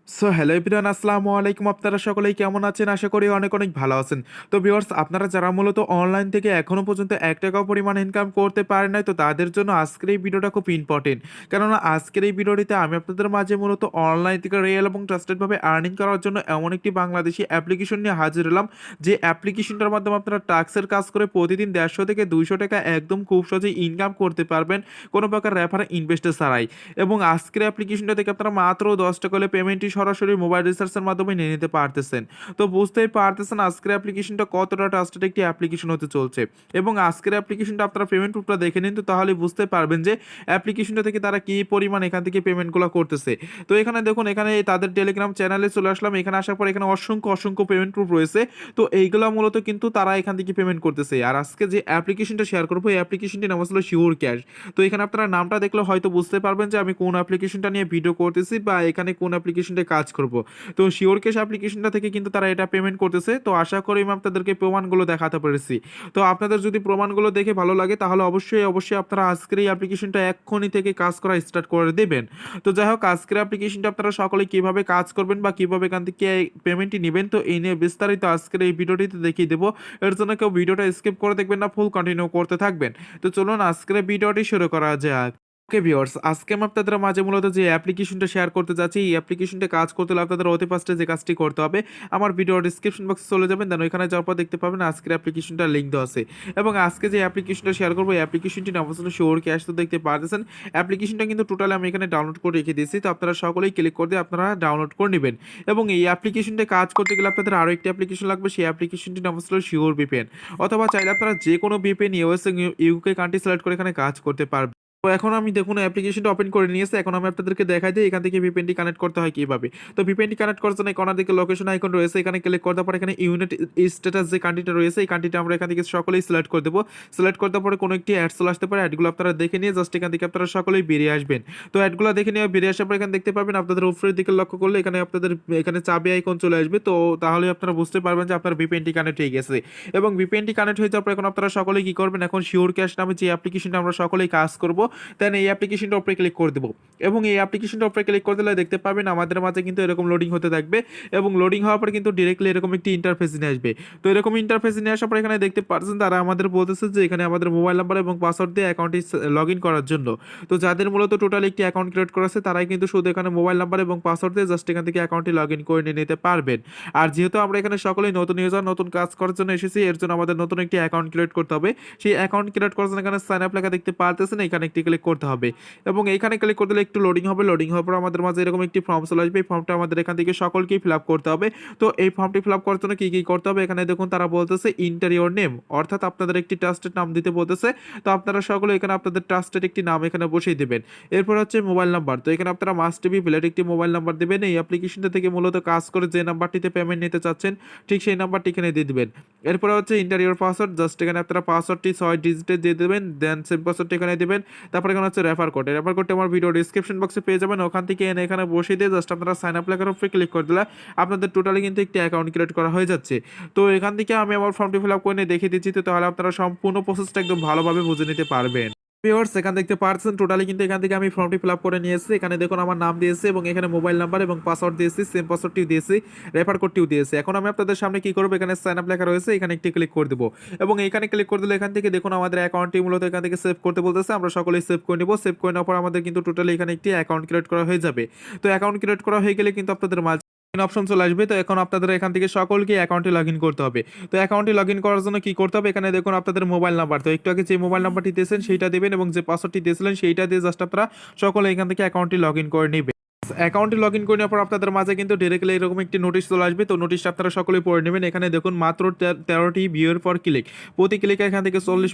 So hello everyone, আসসালামু আলাইকুম। আপনারা সকলেই কেমন আছেন? আশা করি অনেক অনেক ভালো আছেন। তো ভিউয়ার্স, আপনারা যারা মূলত অনলাইন থেকে এখনো পর্যন্ত ৳১ পরিমাণ ইনকাম করতে পারেন নাই, তো তাদের জন্য আজকের এই ভিডিওটা খুব ইম্পর্টেন্ট। কেননা আজকের এই ভিডিওটিতে আমি আপনাদের মাঝে মূলত অনলাইন থেকে রিয়েল এবং ট্রাস্টেড ভাবে আর্নিং করার জন্য এমন একটি বাংলাদেশী অ্যাপ্লিকেশন নিয়ে হাজির হলাম, যে অ্যাপ্লিকেশনটার মাধ্যমে আপনারা টাস্কের কাজ করে প্রতিদিন ৳১৫০ থেকে ৳২০০ একদম খুব সহজেই ইনকাম করতে পারবেন, কোনো প্রকার রেফার ইনভেস্টর ছাড়াই। এবং আজকের অ্যাপ্লিকেশনটা থেকে আপনারা মাত্র ৳১০ হলে পেমেন্টটি সরাসরি মোবাইল রিচার্জের মাধ্যমে নিয়ে নিতে পারতেছেন। তো বুঝতেই পারতেছেন আজকের অ্যাপ্লিকেশনটা কতটা ট্রাস্টেড একটি অ্যাপ্লিকেশন হতে চলছে। এবং আজকের অ্যাপ্লিকেশনটা আপনারা পেমেন্ট প্রুফটা দেখে নিন, তো তাহলে বুঝতে পারবেন যে অ্যাপ্লিকেশনটা থেকে তারা কি পরিমাণ এখান থেকে পেমেন্টগুলো করতেছে। তো এখানে দেখুন, এখানে তাদের টেলিগ্রাম চ্যানেলে চলে আসলাম। এখানে আসার পর এখানে অসংখ্য পেমেন্ট প্রুফ রয়েছে। তো এইগুলা মূলত কিন্তু তারা এখান থেকে পেমেন্ট করতেছে। আর আজকে যে অ্যাপ্লিকেশনটা শেয়ার করবো, এই অ্যাপ্লিকেশনটির নাম হলো শিওর ক্যাশ। তো এখানে আপনারা নামটা দেখলে হয়তো বুঝতে পারবেন যে আমি কোন অ্যাপ্লিকেশনটা নিয়ে ভিডিও করতেছি বা এখানে কোন অ্যাপ্লিকেশনটা কাজ করব। তো শিওর ক্যাশ অ্যাপ্লিকেশনটা থেকে কিন্তু তারা এটা পেমেন্ট করতেছে। তো আশা করি আমি আপনাদেরকে প্রমাণগুলো দেখাতে পেরেছি। তো আপনাদের যদি প্রমাণগুলো দেখে ভালো লাগে, তাহলে অবশ্যই আপনারা আজকের এই অ্যাপ্লিকেশনটা এক্ষুনি থেকে কাজ করা স্টার্ট করে দেবেন। তো যাই হোক, আজকের অ্যাপ্লিকেশনটা আপনারা সকলে কিভাবে কাজ করবেন বা কিভাবে এখান থেকে পেমেন্টটি নেবেন, তো এই নিয়ে বিস্তারিত আজকের এই ভিডিওটিতে দেখিয়ে দেবো। এর জন্য কেউ ভিডিওটা স্কিপ করে দেখবেন না, ফুল কন্টিনিউ করতে থাকবেন। তো চলুন আজকের ভিডিওটি শুরু করা যাক। ওকে ভিউয়ার্স, আজকে আমি আপনাদের মাঝে মূলত যে অ্যাপ্লিকেশনটা শেয়ার করতে যাচ্ছি, এই অ্যাপ্লিকেশনটা কাজ করতে হলে আপনাদের অতি ফার্স্টে যে কাজটি করতে হবে, আমার ভিডিওর ডিসক্রিপশন বক্সে চলে যাবেন, দেন ওইখানে যাওয়ার পর দেখতে পাবেন আজকের অ্যাপ্লিকেশনটার লিঙ্ক দেওয়া আছে। এবং আজকে যে অ্যাপ্লিকেশনটা শেয়ার করবো, এই অ্যাপ্লিকেশনটির নাম হচ্ছে শিওর ক্যাশ। তো দেখতে পারতেছেন অ্যাপ্লিকেশনটা কিন্তু টোটালি আমি এখানে ডাউনলোড করে রেখে দিয়েছি। তো আপনারা সকলেই ক্লিক করে দিয়ে আপনারা ডাউনলোড করে নেবেন। এবং এই অ্যাপ্লিকেশনটা কাজ করতে গেলে আপনাদের আরও একটি অ্যাপ্লিকেশন লাগবে, সেই অ্যাপ্লিকেশনটির নাম হচ্ছে শিওর ভিপিএন। অথবা চাইলে আপনারা যে কোনো VPN US UK country select করে এখানে কাজ করতে পারবেন। তো এখন আমি দেখুন অ্যাপ্লিকেশনটা ওপেন করে নিয়েছি। এখন আমি আপনাদেরকে দেখাই দিই এখান থেকে ভিপিএনটি কানেক্ট করতে হয় কিভাবে। তো ভিপিএনটি কানেক্ট করার জন্য কর্নার দিকে লোকেশন আইকন রয়েছে, এখানে ক্লিক করার পর এখানে ইউনিট স্ট্যাটাস যে কান্ট্রিটা রয়েছে, এই কান্ট্রিটা আমরা এখান থেকে সকলেই সিলেক্ট করে দেবো। সিলেক্ট করার পরে কোনো একটি অ্যাড চলে আসতে পারে, অ্যাডগুলো আপনারা দেখে নিয়ে জাস্ট এখান থেকে আপনারা সকলেই বেরিয়ে আসবেন। তো অ্যাডগুলো দেখে নিয়ে বেরিয়ে আসার পর এখানে দেখতে পাবেন আপনাদের উপরের দিকে লক্ষ্য করলে এখানে আপনাদের এখানে চাবি আইকন চলে আসবে। তো তাহলে আপনারা বুঝতে পারবেন যে আপনার ভিপিএনটি কানেক্ট হয়ে গেছে। এবং ভিপিএনটি কানেক্ট হয়ে যাওয়ার পর এখন আপনারা সকলেই কি করবেন, এখন শিওর ক্যাশ নামে যে অ্যাপ্লিকেশনটা আমরা সকলেই কাজ করব, দেন এই অ্যাপ্লিকেশনটার উপরে ক্লিক করে দেবো। এবং এই অ্যাপ্লিকেশনটার উপরে ক্লিক করে দিলে দেখতে পাবেন আমাদের মাঝে কিন্তু এরকম লোডিং হতে থাকবে। এবং লোডিং হওয়ার পরে কিন্তু ডিরেক্টলি এরকম একটি ইন্টারফেস নিয়ে আসবে। তো এরকম ইন্টারফেস নিয়ে আসার পর এখানে দেখতে পাচ্ছেন তারা আমাদের বলতেছে যে এখানে আমাদের মোবাইল নাম্বার এবং পাসওয়ার্ড দিয়ে অ্যাকাউন্টটি লগ ইন করার জন্য। তো যাদের মূলত টোটালি একটি অ্যাকাউন্ট ক্রিয়েট করা আছে, তারাই কিন্তু শুধু এখানে মোবাইল নাম্বার এবং পাসওয়ার্ড দিয়ে জাস্ট এখান থেকে অ্যাকাউন্টটি লগ ইন করে নিয়ে নিতে পারবেন। আর যেহেতু আমরা এখানে সকলেই নতুন ইউজার, নতুন কাজ করার জন্য এসেছি, এর জন্য আমাদের নতুন একটি অ্যাকাউন্ট ক্রিয়েট করতে হবে। সেই অ্যাকাউন্ট ক্রিয়েট করার জন্য এখানে সাইন আপ লেখা দেখতে পারতেছেন, এখানে একটি ক্লিক করতে হবে। এবং এইখানে ক্লিক করে দিলে একটু লোডিং হবে। লোডিং হওয়ার পর আমাদের মাঝে এরকম একটি ফর্ম চলে আসবে। এই ফর্মটা আমাদের এখান থেকে সকলকেই ফিল আপ করতে হবে। তো এই ফর্মটি ফিল আপ করার জন্য কি করতে হবে, এখানে দেখুন তারা বলতেছে ইন্টার ইওর নেম, অর্থাৎ আপনাদের একটি ট্রাস্টেড নাম দিতে বলতেছে। তো আপনারা সকলে এখানে আপনাদের ট্রাস্টেড একটি নাম এখানে বসিয়ে দেবেন। এরপর হচ্ছে মোবাইল নাম্বার। তো এখানে আপনারা মাস্ট বি ভ্যালিড একটি মোবাইল নাম্বার দেবেন। এই অ্যাপ্লিকেশনটা থেকে মূলত কাজ করে যে নাম্বারটিতে পেমেন্ট নিতে চাচ্ছেন, ঠিক সেই নাম্বারটি এখানে দিয়ে দিবেন। এরপর হচ্ছে ইন্টার ইওর পাসওয়ার্ড, জাস্ট এখানে আপনারা পাসওয়ার্ডটি 6 ডিজিটে দিয়ে দেবেন, দেন সেম পাসওয়ার্ডটি এখানে দিবেন। তারপর এখানে হচ্ছে রেফার কোড। রেফার কোডটি আমার ভিডিও ডিসক্রিপশন বক্সে পেয়ে যাবেন, ওখান থেকে এনে এখানে বসিয়ে দিয়ে জাস্ট আপনারা সাইন আপ লেখার উপরে ক্লিক করে দিলে আপনাদের টোটালি কিন্তু একটি অ্যাকাউন্ট ক্রিয়েট করা হয়ে যাচ্ছে। তো এখান থেকে আমি আমার ফর্মটি ফিল আপ করে নিয়ে দেখিয়ে দিচ্ছি, তো তাহলে আপনারা সম্পূর্ণ প্রসেসটা একদম ভালোভাবে বুঝে নিতে পারবেন। ভিউয়ার্স, এখানে দেখতে পাচ্ছেন টোটালি কিন্তু এখান থেকে আমি ফর্মটি ফিল আপ করে নিয়েছি। এখানে দেখুন আমার নাম দিয়েছি এবং এখানে মোবাইল নাম্বার এবং পাসওয়ার্ড দিয়েছি, সেম পাসওয়ার্ডটিও দিয়েছি, রেফার কোডটিও দিয়েছি। এখন আমি আপনাদের সামনে কি করব, এখানে সাইন আপ লেখা রয়েছে, এখানে একটি ক্লিক করে দেবো। এবং এখানে ক্লিক করে দিলে এখান থেকে দেখুন আমাদের অ্যাকাউন্টটি মূলত এখান থেকে সেভ করতে বলতেছে, আমরা সকলেই সেভ করে নেব। সেভ করে নেওয়ার পর আমাদের কিন্তু টোটালি এখানে একটি অ্যাকাউন্ট ক্রিয়েট করা হয়ে যাবে। তো অ্যাকাউন্ট ক্রিয়েট করা হয়ে গেলে কিন্তু আপনাদের মাঝে অপশন চলে আসবে। তো এখন আপনাদের এখান থেকে সকলকে অ্যাকাউন্টে লগ ইন করতে হবে। তো অ্যাকাউন্টে লগ ইন করার জন্য কি করতে হবে, এখানে দেখুন আপনাদের মোবাইল নাম্বার। তো একটু আগে যে মোবাইল নাম্বারটি দিয়েছেন সেইটা দেবেন এবং যে পাসওয়ার্ডটি দিয়েছিলেন সেইটা দিয়ে জাস্ট আপনারা সকলে এখান থেকে অ্যাকাউন্টটি লগ ইন করে নেবেন। অ্যাকাউন্টে লগ ইন করে নেওয়ার পর আপনাদের মাঝে কিন্তু ডিরেক্টলি এরকম একটি নোটিশ চলে আসবে। তো নোটিশটা আপনারা সকলেই পড়ে নেবেন। এখানে দেখুন মাত্র 13টি ভিউর পর ক্লিক, প্রতি ক্লিকে এখান থেকে 40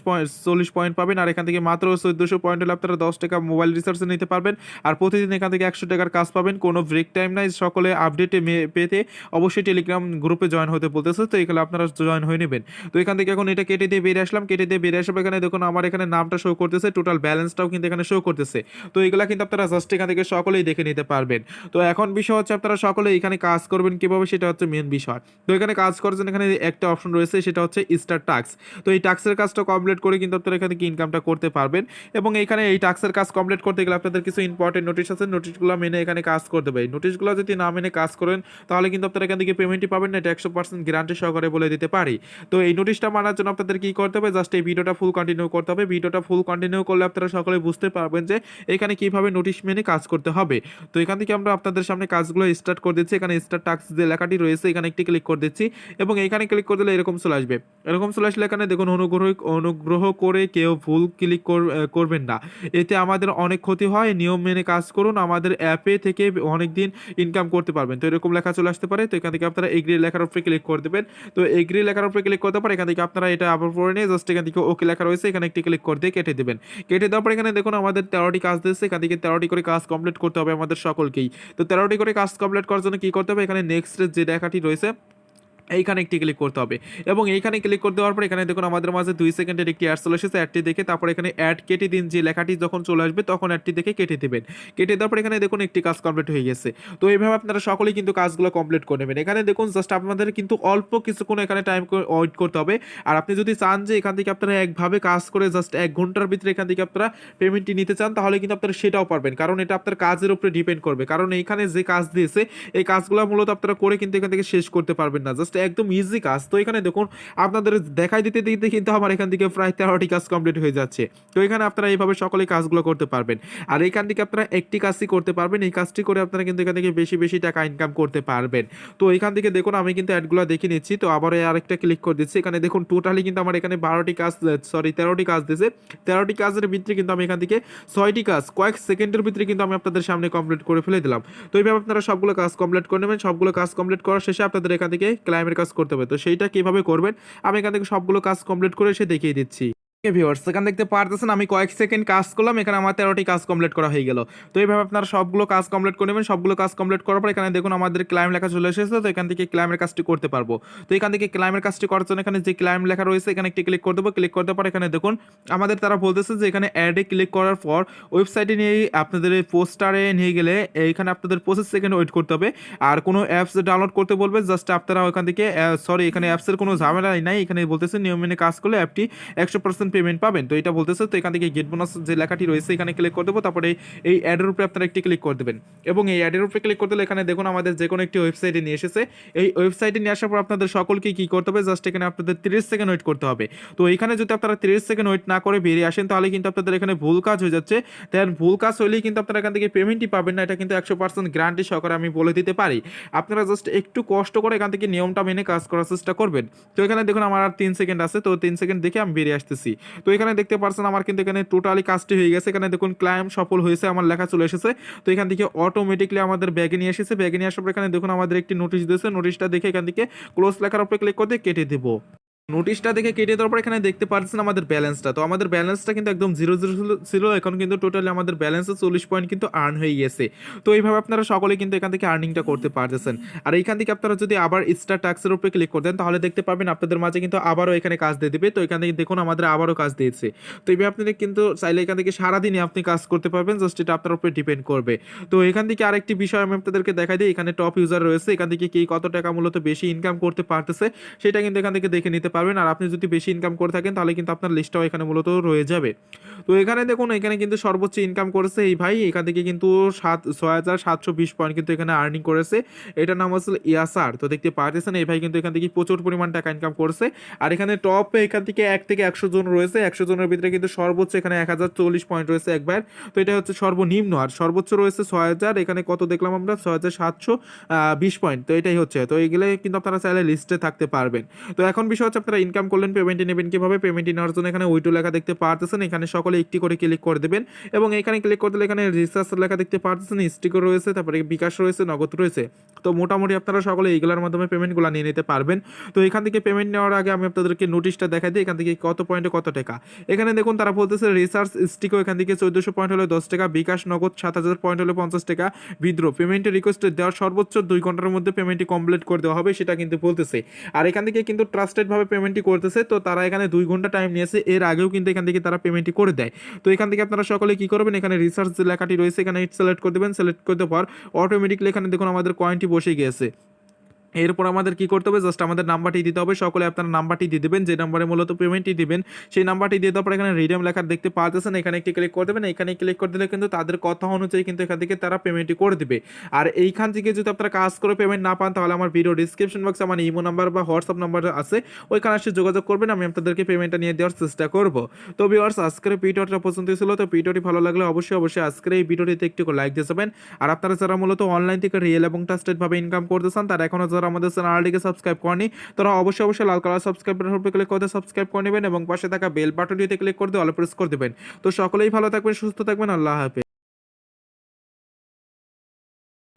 পয়েন্ট পাবেন। আর এখান থেকে মাত্র 1400 পয়েন্ট হলে আপনারা $10 মোবাইল রিচার্জে নিতে পারবেন। আর প্রতিদিন এখান থেকে $100 কাজ পাবেন, কোনো ব্রেক টাইম নাই। সকলে আপডেটে পেতে অবশ্যই টেলিগ্রাম গ্রুপে জয়েন হতে বলতেছে, তো এখানে আপনারা জয়েন হয়ে নেবেন। তো এখান থেকে এখন এটা কেটে দিয়ে বেরিয়ে আসলাম। কেটে দিয়ে বেরিয়ে আসার এখানে দেখুন আমার এখানে নামটা শো করতেছে, টোটাল ব্যালেন্সটাও কিন্তু এখানে শো করতেছে। তো এগুলা কিন্তু আপনারা জাস্ট এখান থেকে সকলেই দেখে নিতে পারবেন। পারবেন। তো এখন বিষয় হচ্ছে আপনারা সকলে এখানে কাজ করবেন কিভাবে, সেটা হচ্ছে মেন বিষয়। তো এখানে কাজ করার জন্য এখানে একটা অপশন রয়েছে, সেটা হচ্ছে স্টার্ট টাস্ক। তো এই টাস্কের কাজটা কমপ্লিট করে কিন্তু আপনারা এখান থেকে ইনকামটা করতে পারবেন। এবং এইখানে এই টাস্কের কাজ কমপ্লিট করতে গেলে আপনাদের কিছু ইম্পর্টেন্ট নোটিশ আছে, নোটিশগুলো মেনে এখানে কাজ করতে হবে। নোটিশগুলো যদি না মেনে কাজ করেন তাহলে কিন্তু আপনারা এখান থেকে পেমেন্টই পাবেন না, এটা 100% গ্যারান্টি সহকারে বলে দিতে পারি। তো এই নোটিশটা মানার জন্য আপনাদের কি করতে হবে, জাস্ট এই ভিডিওটা ফুল কন্টিনিউ করতে হবে। ভিডিওটা ফুল কন্টিনিউ করলে আপনারা সকলে বুঝতে পারবেন যে এখানে কিভাবে নোটিশ মেনে কাজ করতে হবে। তো এখান থেকে আমরা আপনাদের সামনে কাজগুলো স্টার্ট করে দিচ্ছি। এখানে স্টার্ট টাস্ক যে লেখাটি রয়েছে এখানে একটি ক্লিক করে দিচ্ছি এবং এখানে ক্লিক করে দিলে এরকম চলে আসবে। এরকম চলে আসলে এখানে দেখুন, অনুগ্রহ করে কেউ ভুল ক্লিক করবেন না, এতে আমাদের অনেক ক্ষতি হয়, নিয়ম মেনে কাজ করুন, আমাদের অ্যাপে থেকে অনেক দিন ইনকাম করতে পারবেন। তো এরকম লেখা চলে আসতে পারে। তো এখান থেকে আপনারা এগ্রি লেখার উপরে ক্লিক করে দেবেন। তো এগ্রি লেখার উপরে ক্লিক করতে পারে, এখান থেকে আপনারা এটা আবার পড়ে নিয়ে জাস্ট এখান থেকে ওকে লেখা রয়েছে এখানে একটি ক্লিক করে দিয়ে কেটে দেবেন। কেটে দেওয়ার পর এখানে দেখুন আমাদের 13টি কাজ দিয়েছে, এখান থেকে 13টি করে কাজ কমপ্লিট করতে হবে আমাদের সকলকেই। তো 13টি করে কাজ কমপ্লিট করার জন্য কি করতে হবে, এখানে নেক্সট যে লেখাটি রয়েছে এইখানে একটি ক্লিক করতে হবে এবং এইখানে ক্লিক করে দেওয়ার পর এখানে দেখুন আমাদের মাঝে 2 সেকেন্ডের একটি অ্যাড চলে এসেছে। অ্যাডটি দেখে তারপর এখানে অ্যাড কেটে দিন, যে লেখাটি যখন চলে আসবে তখন অ্যাডটি দেখে কেটে দেবেন। কেটে দেওয়ার পর এখানে দেখুন একটি কাজ কমপ্লিট হয়ে গেছে। তো এইভাবে আপনারা সকলেই কিন্তু কাজগুলো কমপ্লিট করে নেবেন। এখানে দেখুন জাস্ট আপনাদের কিন্তু অল্প কিছুক্ষণ এখানে টাইম ওয়েট করতে হবে। আর আপনি যদি চান যে এখান থেকে আপনারা একভাবে কাজ করে জাস্ট 1 ঘন্টার ভিতরে এখান থেকে আপনারা পেমেন্টটি নিতে চান, তাহলে কিন্তু আপনারা সেটাও পারবেন, কারণ এটা আপনার কাজের উপরে ডিপেন্ড করবে। কারণ এইখানে যে কাজ দিয়েছে এই কাজগুলো মূলত আপনারা করে কিন্তু এখান থেকে শেষ করতে পারবেন না, জাস্ট একদম ইজি কাজ। তো এখানে দেখুন আপনাদের দেখাই দিতে দিতে কিন্তু আমার এখান থেকে প্রায় 13টি কাজ কমপ্লিট হয়ে যাচ্ছে। তো এখানে আপনারা এইভাবে সকলে কাজগুলো করতে পারবেন। আর এইখান থেকে আপনারা একটি কাজই করতে পারবেন, এই কাজটি করে আপনারা কিন্তু এখান থেকে বেশি বেশি টাকা ইনকাম করতে পারবেন। তো এখান থেকে দেখুন আমি কিন্তু অ্যাডগুলো দেখে নিচ্ছি। তো আবার আরেকটা ক্লিক করে দিচ্ছি। এখানে দেখুন টোটালি কিন্তু আমার এখানে 13টি কাজ দিয়েছে। 13টি কাজের ভিতরে কিন্তু আমি এখান থেকে 6টি কাজ কয়েক সেকেন্ডের ভিতরে কিন্তু আমি আপনাদের সামনে কমপ্লিট করে ফেলে দিলাম। তো এইভাবে আপনারা সবগুলো কাজ কমপ্লিট করে নেবেন। সবগুলো কাজ কমপ্লিট করার শেষে আপনাদের এখান থেকে ক্লাইমের কাজ করতে হবে। তো সেইটা কিভাবে করবেন আমি এখান থেকে সবগুলো কাজ কমপ্লিট করে এসে দেখিয়ে দিচ্ছি। ভিউয়ার্স এখানে দেখতে পারতেছেন আমি কয়েক সেকেন্ড কাজ করলাম, এখানে আমার 13টি কাজ কমপ্লিট করা হয়ে গেল। তো এইভাবে আপনারা সবগুলো কাজ কমপ্লিট করে নেবেন। সবগুলো কাজ কমপ্লিট করার পর এখানে দেখুন আমাদের ক্লাইম লেখা চলে এসেছে। তো এখান থেকে ক্লাইমের কাজটি করতে পারবো। তো এখান থেকে ক্লাইমের কাজটি করার জন্য এখানে যে ক্লাইম লেখা রয়েছে এখানে একটি ক্লিক করে দেবো। ক্লিক করতে পর এখানে দেখুন আমাদের তারা বলতেছে যে এখানে অ্যাডে ক্লিক করার পর ওয়েবসাইটে নিয়ে আপনাদের এই পোস্টারে নিয়ে গেলে এইখানে আপনাদের 25 সেকেন্ড ওয়েট করতে হবে। আর কোনো অ্যাপস ডাউনলোড করতে বলবে, জাস্ট আপনারা ওখান থেকে এখানে অ্যাপসের কোনো ঝামেলাই নাই, এখানে বলতেছে নিয়ম মেনে কাজ করলে অ্যাপটি 100% পেমেন্ট পাবেন। তো এটা বলতেছে। তো এখান থেকে গেট বোনাস যে লেখাটি রয়েছে এখানে ক্লিক করে দেবো। তারপরে এই অ্যাডের উপরে আপনারা একটি ক্লিক করে দেবেন এবং এই অ্যাডের উপরে ক্লিক করতে এখানে দেখুন আমাদের যে কোনো একটি ওয়েবসাইটে নিয়ে এসেছে। এই ওয়েবসাইটে নিয়ে আসার পর আপনাদের সকলকে কি করতে হবে, জাস্ট এখানে আপনাদের 30 সেকেন্ড ওয়েট করতে হবে। তো এখানে যদি আপনারা 30 সেকেন্ড ওয়েট না করে বেরিয়ে আসেন তাহলে কিন্তু আপনাদের এখানে ভুল কাজ হয়ে যাচ্ছে। দেন ভুল কাজ হলেই কিন্তু আপনারা এখান থেকে পেমেন্টই পাবেন না, এটা কিন্তু 100% গ্যারান্টি সহকারে আমি বলে দিতে পারি। আপনারা জাস্ট একটু কষ্ট করে এখান থেকে নিয়মটা মেনে কাজ করার চেষ্টা করবেন। তো এখানে দেখুন আমার আর 3 সেকেন্ড আছে, তো 3 সেকেন্ড দেখে আমি বেরিয়ে আসতেছি। তো এখানে দেখতে পারছেন আমার কিন্তু এখানে টোটালি কাজটি হয়ে গেছে। এখানে দেখুন ক্লায়েম সফল হয়েছে আমার লেখা চলে এসেছে। তো এখান থেকে অটোমেটিকলি আমাদের ব্যাগে নিয়ে এসেছে। ব্যাগে নিয়ে আসার পর এখানে দেখুন আমাদের একটি নোটিশ দিয়েছে। নোটিশটা দেখে এখান থেকে ক্লোজ লেখার উপরে ক্লিক করে কেটে দেবো। নোটিশটা দেখে কেটে দেওয়ার পর এখানে দেখতে পাচ্ছেন আমাদের ব্যালেন্সটা। তো আমাদের ব্যালেন্সটা কিন্তু একদম 0 ছিল, এখন কিন্তু টোটালি আমাদের ব্যালেন্সে 40 পয়েন্ট কিন্তু আর্ন হয়ে গেছে। তো এইভাবে আপনারা সকলে কিন্তু এখান থেকে আর্নিংটা করতে পারতেছেন। আর এইখান থেকে আপনারা যদি আবার স্টার টাস্কের উপরে ক্লিক করে দেন তাহলে দেখতে পাবেন আপনাদের মাঝে কিন্তু আবারও এখানে কাজ দিয়ে দেবে। তো এখান থেকে দেখুন আমাদের আবারও কাজ দিয়েছে। তো এইভাবে আপনি কিন্তু চাইলে এখান থেকে সারাদিনই আপনি কাজ করতে পারবেন, জাস্ট এটা আপনার উপরে ডিপেন্ড করবে। তো এখান থেকে আরেকটি বিষয় আমি আপনাদেরকে দেখাই দিই। এখানে টপ ইউজার রয়েছে, এখান থেকে কে কত টাকা মূলত বেশি ইনকাম করতে পারতেছে সেটা কিন্তু এখান থেকে দেখে নিতে পারবেন। আর আপনি যদি বেশি ইনকাম করে থাকেন তাহলে কিন্তু আপনার লিস্টটাও এখানে মূলত রয়ে যাবে। তো এখানে দেখুন এখানে কিন্তু সর্বোচ্চ ইনকাম করেছে এই ভাই, এখান থেকে কিন্তু 6720 পয়েন্ট কিন্তু এখানে আর্নিং করেছে। এটার নাম হচ্ছে ইয়াসার। তো দেখতে পাচ্ছেন এই ভাই কিন্তু এখান থেকে প্রচুর পরিমাণ টাকা ইনকাম করেছে। আর এখানে টপে এখান থেকে 1 থেকে 100 জন রয়েছে। 100 জনের ভিতরে কিন্তু সর্বোচ্চ এখানে 1040 পয়েন্ট রয়েছে একবার। তো এটা হচ্ছে সর্বনিম্ন, আর সর্বোচ্চ রয়েছে 6000। এখানে কত দেখলাম আমরা 6720 পয়েন্ট। তো এটাই হচ্ছে। তো এইগুলো কিন্তু আপনারা চাইলে লিস্টে থাকতে পারবেন। তো এখন বিষয় হচ্ছে আপনারা ইনকাম করলেন, পেমেন্টটি নেবেন কিভাবে। পেমেন্টটি নেওয়ার জন্য এখানে ওইটু লেখা দেখতে পারতেছেন, এখানে সকলে একটি করে ক্লিক করে দেবেন এবং এখানে ক্লিক করে দিলে এখানে রিচার্জ লেখা দেখতে পারতেছেন, স্টিকার রয়েছে, তারপরে বিকাশ রয়েছে, নগদ রয়েছে। তো মোটামুটি আপনারা সকলে এইগুলোর মাধ্যমে পেমেন্টগুলো নিয়ে নিতে পারবেন। তো এখান থেকে পেমেন্ট নেওয়ার আগে আমি আপনাদেরকে নোটিশটা দেখাই দিই এখান থেকে কত পয়েন্টে কত টাকা। এখানে দেখুন তারা বলতেছে রিচার্জ স্টিকও এখান থেকে 1400 পয়েন্ট হলে 10 টাকা, বিকাশ নগদ 7000 পয়েন্ট হলে 50 টাকা, বিদ্রোহ পেমেন্টের রিকোয়েস্ট দেওয়ার সর্বোচ্চ 2 ঘন্টার মধ্যে পেমেন্টটি কমপ্লিট করে দেওয়া হবে সেটা কিন্তু বলতেছে। আর এখান থেকে কিন্তু ট্রাস্টেড ভাবে পেমেন্টটি করতেছে, তো তারা এখানে 2 ঘন্টা টাইম নিয়েছে, এর আগেও কিন্তু এখান থেকে তারা পেমেন্টটি করে দেয়। তো এখান থেকে আপনারা সকলে কি করবেন, এখানে রিসার্চ যে লেখাটি রয়েছে এখানে সিলেক্ট করে দেবেন। সিলেক্ট করতে পর অটোমেটিকলি এখানে দেখুন আমাদের কয়েনটি বসে গিয়েছে। এরপর আমাদের কি করতে হবে, জাস্ট আমাদের নাম্বারটি দিতে হবে। সকলে আপনারা নাম্বারটি দিয়ে দেবেন, যে নাম্বারে মূলত পেমেন্টটি দিবেন সেই নাম্বারটি দিয়ে দেওয়ার পর এখানে রিডিম লেখা দেখতে পাচ্ছেন, এখানে একটি ক্লিক করে দেবেন। এখানে ক্লিক করে দিলে কিন্তু তাদের কথা অনুযায়ী কিন্তু এখান থেকে তারা পেমেন্টটি করে দিবে। আর এইখান থেকে যদি আপনারা কাজ করে পেমেন্ট না পান তাহলে আমার ভিডিও ডিসক্রিপশন বক্সে আমার ইমো নাম্বার বা হোয়াটসঅ্যাপ নাম্বার আছে, ওইখানে এসে যোগাযোগ করবেন, আমি আপনাদেরকে পেমেন্টটা নিয়ে দেওয়ার চেষ্টা করব। তো ভিউয়ার্স আজকের ভিডিওটা পছন্দ ছিল, তো ভিডিওটি ভালো লাগলে অবশ্যই আজকের এই ভিডিওটিতে একটু লাইক দিয়ে যাবেন। আর আপনারা যারা মূলত অনলাইন থেকে রিয়েল এবং ট্রাস্টেড ভাবে ইনকাম করতে চান, তারা এখনো যারা আমাদের চ্যানেলটিকে সাবস্ক্রাইব করেনি তারা অবশ্যই লাল কালার সাবস্ক্রাইব বাটনের উপরে ক্লিক করে সাবস্ক্রাইব করে নেবেন এবং পাশে থাকা বেল বাটনটিতে ক্লিক করে দিয়ে অল প্রেস করে দেবেন। তো সকলেই ভালো থাকবেন, সুস্থ থাকবেন, আল্লাহ হাফেজ।